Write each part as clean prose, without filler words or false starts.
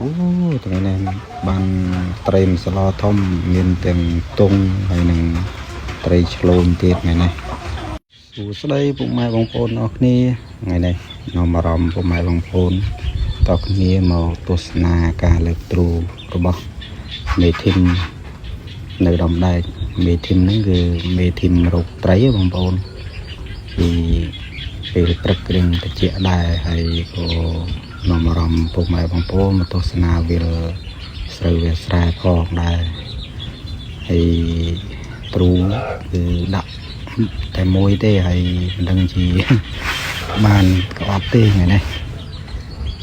អូថ្ងៃនេះបានត្រីមសាឡាធំមានទាំងទុងហើយនឹងត្រីឆ្លូនទៀតថ្ងៃនេះសួស្តីពុកម៉ែបងប្អូនអរគ្នាថ្ងៃនេះនាំអារម្មណ៍ពុកម៉ែបងប្អូនតគ្នាមកទស្សនាការលើកទ្រូរបស់មេធីមនៅដំដែកមេធីមហ្នឹងគឺមេធីមរកត្រីបងប្អូនពីពេលព្រឹកគ្រឿងតិចដែរហើយក៏នាំអារម្មណ៍ពុកម៉ែបងប្អូនមកទស្សនាវាលស្រូវវាស្រែផងដែរហើយទ្រូគឺដាក់តែមួយទេហើយមិនដឹងជាបានក៏អត់ទេថ្ងៃនេះ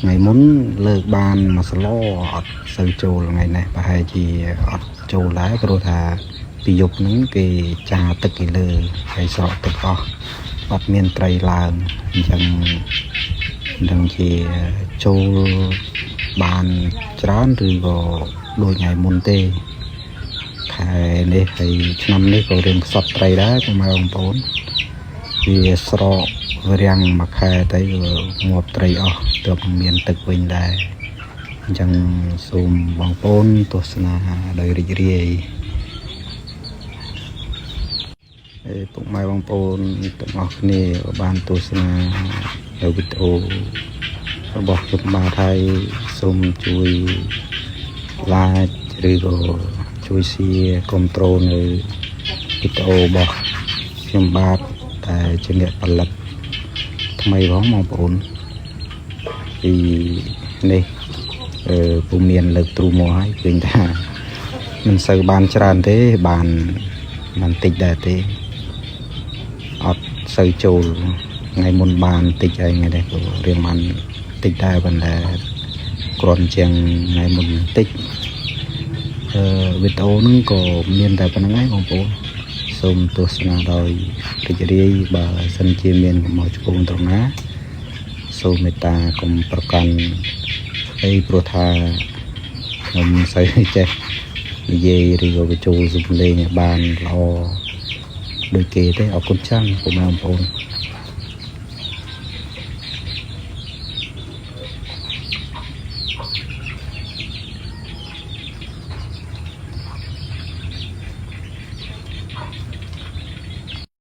ថ្ងៃមុនលើកបានមួយស្លោអត់សូវចូលថ្ងៃនេះប្រហែលជាអត់ចូលដែរព្រោះថាពីយប់ហ្នឹងគេចាទឹកគេលើហើយស្រកទឹកអស់អត់មានត្រីឡើងអញ្ចឹងមិនដឹងជាចូលបានច្រើនឬក៏ដូចថ្ងៃមុនទេខែនេះហើយឆ្នាំនេះក៏រៀងខ្សត់ត្រីដែរពុកម៉ែបងប្អូនវាស្រករាំងមួយខែទៅងាប់ត្រីអស់ទើបមានទឹកវិញដែរអញ្ចឹងសូមបងប្អូនទស្សនាដោយរីករាយពុកម៉ែបងប្អូនទាំងអស់គ្នាបានទស្សនានៅវីដេអូរបស់ខ្ញុំបាទហើយសូមជួយ like ឬក៏ជួយ share គ្រប់ត្រូលនៅវីដេអូរបស់ខ្ញុំបាទតែជាអ្នកផលិតថ្មីបងប្អូនពីនេះពុំមានលើកទ្រូមកហើយឃើញថាមិនសូវបានច្រើនទេបានតិចដែរទេអត់សូវចូលថ្ងៃមុនបានតិចហើយថ្ងៃនេះក៏រៀងបានតិចដែរប៉ុន្តែគ្រាន់ជាងថ្ងៃមុនតិចវីដេអូហ្នឹងក៏មានតែប៉ុណ្្នឹងហើយបងប្អូនសូមទស្សនាដោយរីករាយបើសិនជាមានកំហុសឆ្គងត្រង់ណាសូមមេត្តាកុំប្រកាន់អីព្រោះថាខ្ញុំមិនសូវចេះនិយាយឬក៏បញ្ចូលសំឡេងឲ្យបានល្អដូចគេទេអរគុណច្រើនពុកម៉ែបងប្អូន